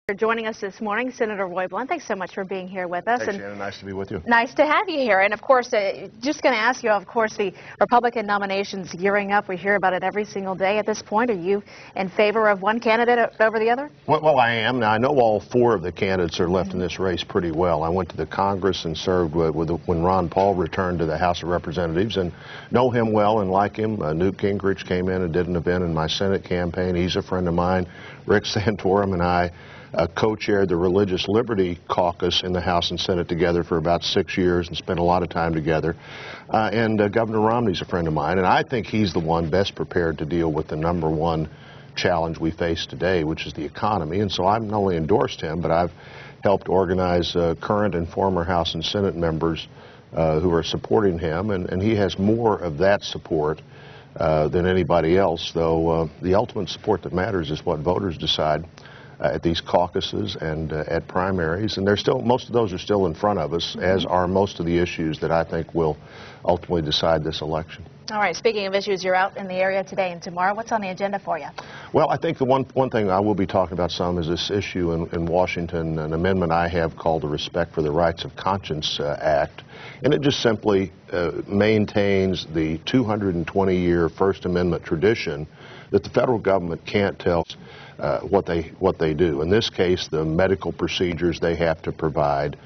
For joining us this morning, Senator Roy Blunt. Thanks so much for being here with us. Hey, Shannon, nice to be with you. Nice to have you here. And of course, just going to ask you, of course, the Republican nominations gearing up. We hear about it every single day at this point. Are you in favor of one candidate over the other? Well, I am. Now, I know all four of the candidates are left in this race pretty well. I went to the Congress and served when Ron Paul returned to the House of Representatives and know him well and like him. Newt Gingrich came in and did an event in my Senate campaign. He's a friend of mine. Rick Santorum and I co-chaired the Religious Liberty Caucus in the House and Senate together for about 6 years and spent a lot of time together. Governor Romney's a friend of mine, and I think he's the one best prepared to deal with the number one challenge we face today, which is the economy. And so I've not only endorsed him, but I've helped organize current and former House and Senate members who are supporting him, and he has more of that support than anybody else, though the ultimate support that matters is what voters decide at these caucuses and at primaries, and most of those are still in front of us, as are most of the issues that I think will ultimately decide this election. All right, speaking of issues, you're out in the area today and tomorrow. What's on the agenda for you? Well, I think the one thing I will be talking about some is this issue in Washington, an amendment I have called the Respect for the Rights of Conscience Act, and it just simply maintains the 220-year First Amendment tradition that the federal government can't tell what they do. In this case, the medical procedures they have to provide.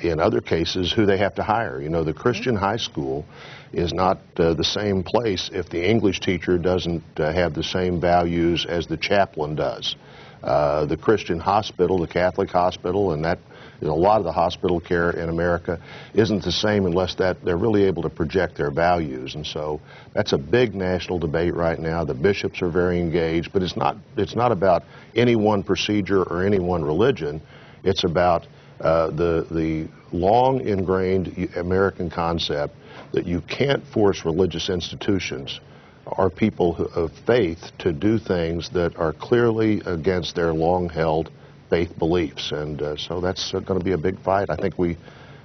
In other cases, who they have to hire. You know, the Christian high school is not the same place if the English teacher doesn't have the same values as the chaplain does. The Christian hospital, the Catholic hospital, and that a lot of the hospital care in America isn't the same unless that they're really able to project their values. And so that's a big national debate right now. The bishops are very engaged, but it's not about any one procedure or any one religion. It's about the long ingrained American concept that you can't force religious institutions or people of faith to do things that are clearly against their long-held faith beliefs. And so that's going to be a big fight. I think we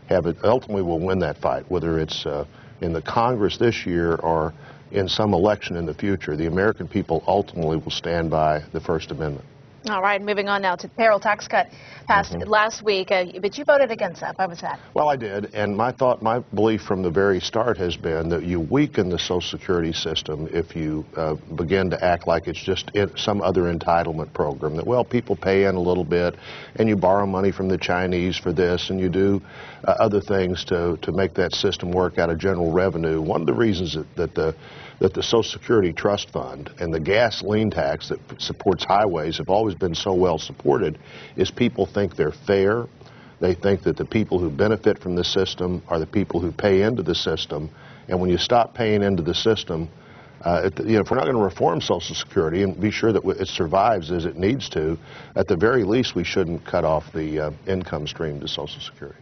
have it. Ultimately, we'll win that fight, whether it's in the Congress this year or in some election in the future. The American people ultimately will stand by the First Amendment. All right, moving on now to the payroll tax cut passed last week, but you voted against that. Why was that? Well, I did, and my belief from the very start has been that you weaken the Social Security system if you begin to act like it's just some other entitlement program, that, well, people pay in a little bit, and you borrow money from the Chinese for this, and you do other things to make that system work out of general revenue. One of the reasons that the Social Security Trust Fund and the gasoline tax that supports highways have always been so well supported is people think they're fair. They think that the people who benefit from the system are the people who pay into the system. And when you stop paying into the system, if we're not going to reform Social Security and be sure that it survives as it needs to, at the very least we shouldn't cut off the income stream to Social Security.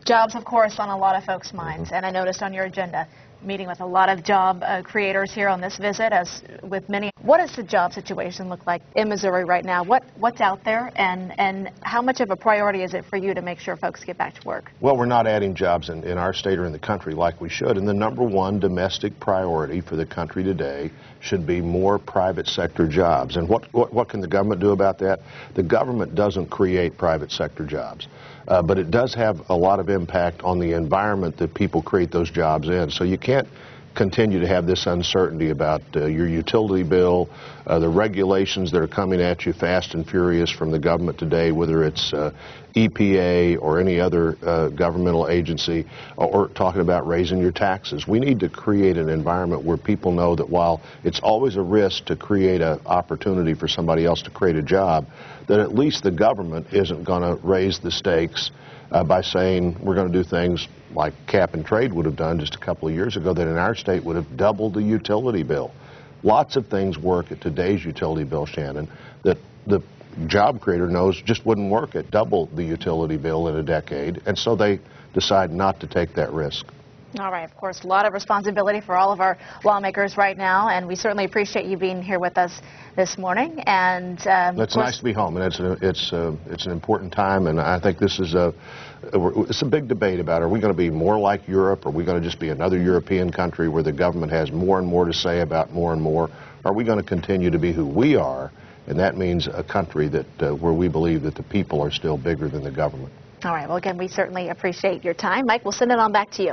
Jobs, of course, on a lot of folks' minds, and I noticed on your agenda, meeting with a lot of job creators here on this visit, as with many. What does the job situation look like in Missouri right now? What's out there, and how much of a priority is it for you to make sure folks get back to work? Well, we're not adding jobs in our state or in the country like we should, and the number one domestic priority for the country today should be more private sector jobs. And what can the government do about that? The government doesn't create private sector jobs. But it does have a lot of impact on the environment that people create those jobs in. So you can't continue to have this uncertainty about your utility bill, the regulations that are coming at you fast and furious from the government today, whether it's EPA or any other governmental agency, or talking about raising your taxes. We need to create an environment where people know that while it's always a risk to create an opportunity for somebody else to create a job, that at least the government isn't going to raise the stakes by saying we're going to do things like cap and trade would have done just a couple of years ago that in our state would have doubled the utility bill. Lots of things work at today's utility bill, Shannon, that the job creator knows just wouldn't work at double the utility bill in a decade, and so they decide not to take that risk. All right, of course, a lot of responsibility for all of our lawmakers right now, and we certainly appreciate you being here with us this morning. And it's nice to be home, and it's an important time, and I think this is it's a big debate about, are we going to be more like Europe, or are we going to just be another European country where the government has more and more to say about more and more? Are we going to continue to be who we are and that means a country that where we believe that the people are still bigger than the government. All right. Well, again, we certainly appreciate your time. Mike, we'll send it on back to you.